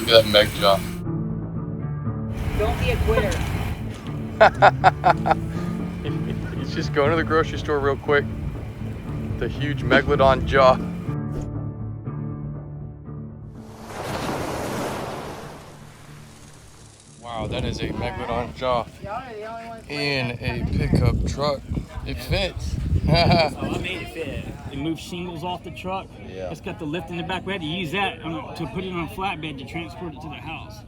Look at that meg jaw. Don't be a quitter. He's just going to the grocery store real quick. The huge Megalodon jaw. Wow, that is a Megalodon jaw in a pickup truck. It fits. Oh, I made it fit. It moves shingles off the truck. Yeah. It's got the lift in the back. We had to use that to put it on a flatbed to transport it to the house.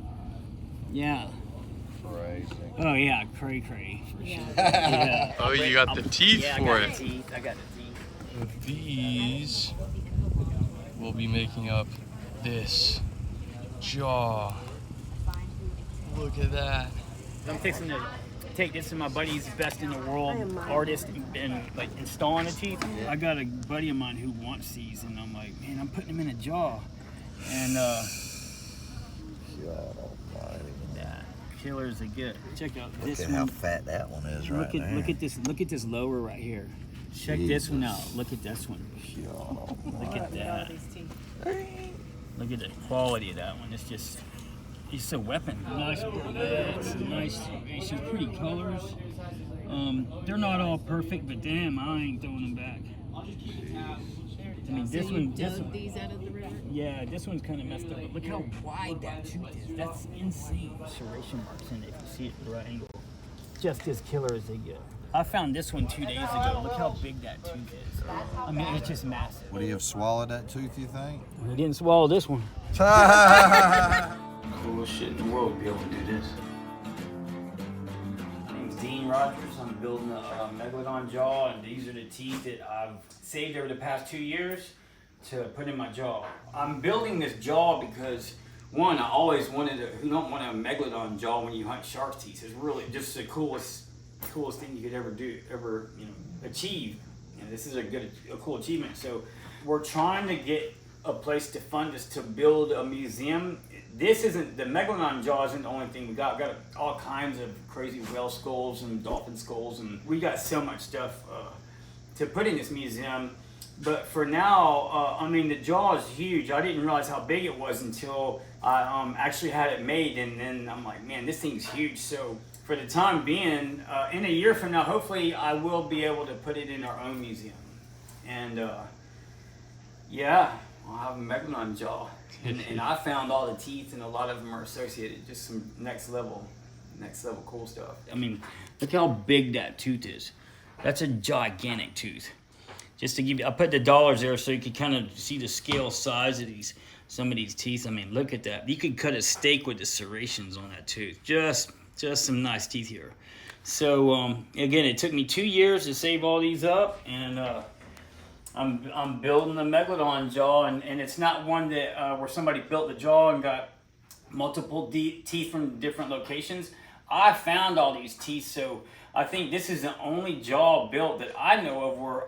Yeah. Crazy. Oh yeah, cray for sure. Yeah. Yeah. Oh, you got the teeth for it. I got the teeth. So these will be making up this jaw. Look at that. I'm fixing to take this to my buddy's best in the world artist and like installing the teeth. I got a buddy of mine who wants these, and I'm like, man, I'm putting them in a jaw, and God almighty. yeah, killers are good. Check out this Look at one. how fat that one is right there. Look at this. Look at this lower right here. Check this one out. Look at this one. God Look at All that. these teeth. Look at the quality of that one. It's just. It's a weapon. Nice bullets, nice serrations, pretty colors. They're not all perfect, but damn, I ain't throwing them back. I mean, So this you one, dug these out of the river? yeah, this one's kind of messed up. But look how wide that tooth is. That's insane. Serration marks in it if you see it at the right angle. Just as killer as they get. I found this one 2 days ago. Look how big that tooth is. I mean, it's just massive. Would he have swallowed that tooth, you think? He didn't swallow this one. Coolest shit in the world to be able to do this. My name's Dean Rogers. I'm building a Megalodon jaw, and these are the teeth that I've saved over the past 2 years to put in my jaw. I'm building this jaw because, one, I always wanted who don't want a Megalodon jaw when you hunt shark's teeth? It's really just the coolest thing you could ever achieve. This is a cool achievement. So we're trying to get a place to fund us to build a museum. This isn't, the Megalodon jaw isn't the only thing we got. We got all kinds of crazy whale skulls and dolphin skulls, and we got so much stuff to put in this museum. But for now, I mean, the jaw is huge. I didn't realize how big it was until I actually had it made, and then I'm like, man, this thing's huge. So for the time being, in a year from now, hopefully I will be able to put it in our own museum. And yeah, I'll have a Megalodon jaw. And I found all the teeth, and a lot of them are associated, just some next level cool stuff. I mean, look how big that tooth is. That's a gigantic tooth. Just to give you, I put the dollars there so you could kind of see the scale size of some of these teeth. I mean, look at that. You could cut a steak with the serrations on that tooth. Just some nice teeth here. So again, it took me 2 years to save all these up, and I'm building the Megalodon jaw, and it's not one that where somebody built the jaw and got multiple teeth from different locations. I found all these teeth, so I think this is the only jaw built that I know of where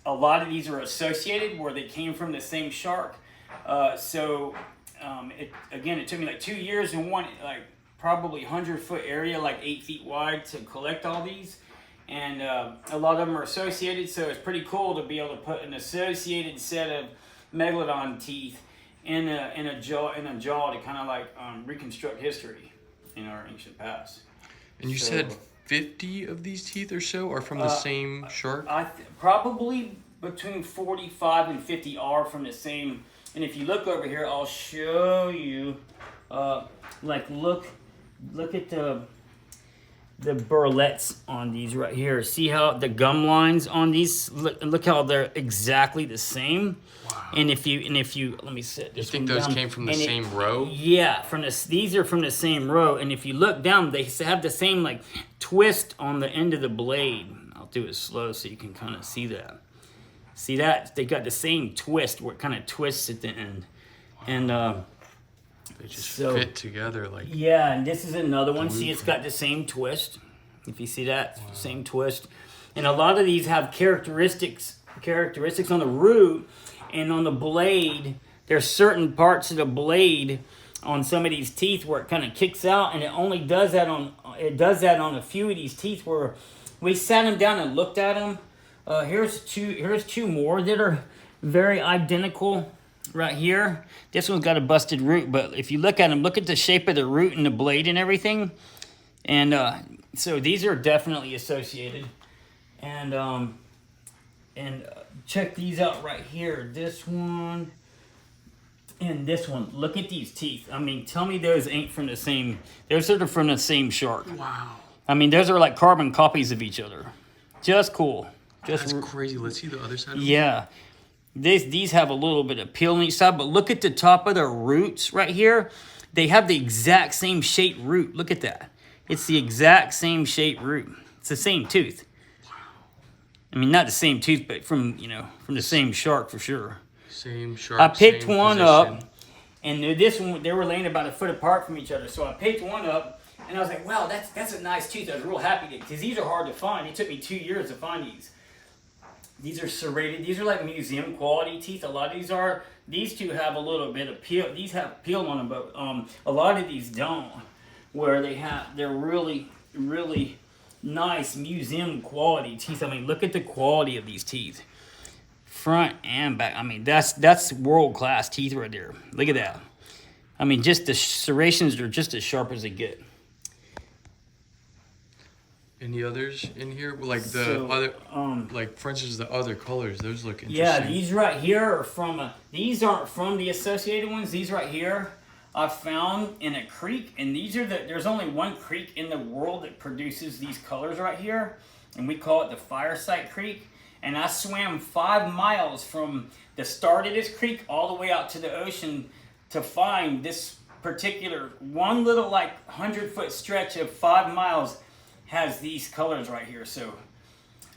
a lot of these are associated, where they came from the same shark. It took me like 2 years and probably 100-foot area, like 8 feet wide, to collect all these. And a lot of them are associated, so it's pretty cool to be able to put an associated set of Megalodon teeth in a jaw to kind of like reconstruct history in our ancient past. And you said 50 of these teeth or so are from the same shark? Probably between 45 and 50 are from the same. And if you look over here, I'll show you. Look at the burlettes on these right here. See how the gum lines on these? Look how they're exactly the same. Wow. And if you let me sit this. You think one those down. came from the same row? Yeah, these are from the same row. And if you look down, they have the same like twist on the end of the blade. I'll do it slow so you can kind of see that. See that? They got the same twist where it kind of twists at the end. And they just fit together like. Yeah, and this is another one. See, it's got the same twist. If you see that, same twist. And a lot of these have characteristics on the root and on the blade. There's certain parts of the blade on some of these teeth where it kind of kicks out, and it only does that on a few of these teeth where we sat them down and looked at them. Here's two more that are very identical right here. This one's got a busted root, but if you look at them, look at the shape of the root and the blade and everything. And so these are definitely associated. And check these out right here. This one and this one. Look at these teeth. I mean, tell me those ain't from the same. Those are from the same shark. Wow. I mean, those are like carbon copies of each other. Just cool. That's crazy. Let's see the other side. Yeah. These have a little bit of peel on each side, but look at the top of the roots right here. They have the exact same shaped root. Look at that. It's the exact same shaped root. It's the same tooth. Wow. I mean, not the same tooth, but from the same shark for sure. Same shark. I picked same one position. up, and this one, they were laying about a foot apart from each other. So I picked one up, and I was like, wow, that's a nice tooth. I was real happy because these are hard to find. It took me 2 years to find these. These are serrated. These are like museum quality teeth. A lot of these are. These two have a little bit of peel. These have peel on them, but a lot of these don't. Where they're really, really nice museum quality teeth. I mean, look at the quality of these teeth, front and back. I mean, that's world class teeth right there. Look at that. I mean, just the serrations are just as sharp as they get. Any others in here? Like the other, like for instance, the other colors. Those look interesting. Yeah, these right here are from. These aren't from the associated ones. These right here, I found in a creek, and these are there's only one creek in the world that produces these colors right here, and we call it the Fireside Creek. And I swam 5 miles from the start of this creek all the way out to the ocean to find this particular one little like 100-foot stretch of 5 miles has these colors right here. So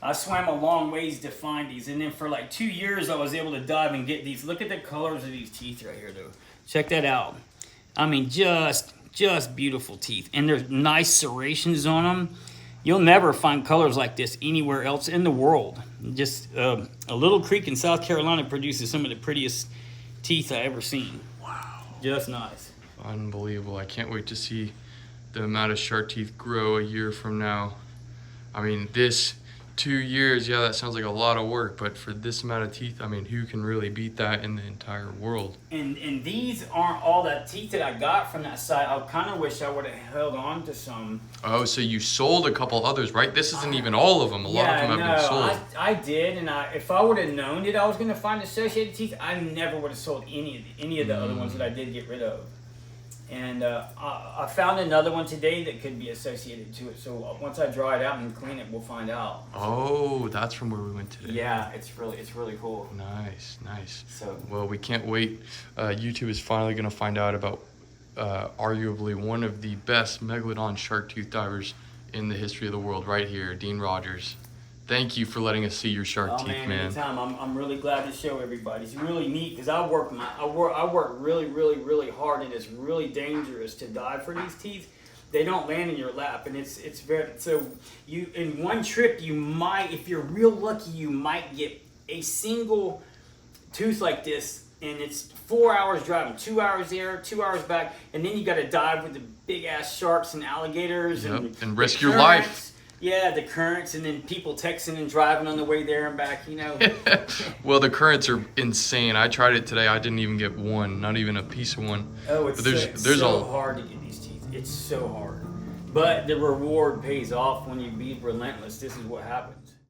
I swam a long ways to find these, and then for like 2 years I was able to dive and get these. Look at the colors of these teeth right here though. Check that out. I mean, just beautiful teeth, and there's nice serrations on them. You'll never find colors like this anywhere else in the world. Just a little creek in South Carolina produces some of the prettiest teeth I ever seen. Wow. Just nice. Unbelievable. I can't wait to see the amount of shark teeth grow a year from now. I mean, this 2 years, yeah, that sounds like a lot of work, but for this amount of teeth, I mean, who can really beat that in the entire world? And these aren't all the teeth that I got from that site. I kind of wish I would have held on to some. Oh, so you sold a couple others, right? This isn't even all of them. A lot of them have been sold. I did, and if I would have known that I was going to find associated teeth, I never would have sold any of the other ones that I did get rid of. And I found another one today that could be associated to it. So once I dry it out and clean it, we'll find out. Oh, that's from where we went today. Yeah, it's really cool. Nice. So well, we can't wait. YouTube is finally going to find out about arguably one of the best Megalodon shark tooth divers in the history of the world, right here, Dean Rogers. Thank you for letting us see your shark teeth, man. Anytime. I'm really glad to show everybody. It's really neat because I work really hard, and it's really dangerous to dive for these teeth. They don't land in your lap, and it's very so. You in one trip you might, if you're real lucky, you might get a single tooth like this, and it's 4 hours driving, 2 hours there, 2 hours back, and then you got to dive with the big ass sharks and alligators and risk your life. Yeah, the currents, and then people texting and driving on the way there and back, Well, the currents are insane. I tried it today. I didn't even get one, not even a piece of one. Oh, it's so hard to get these teeth. It's so hard. But the reward pays off when you be relentless. This is what happens.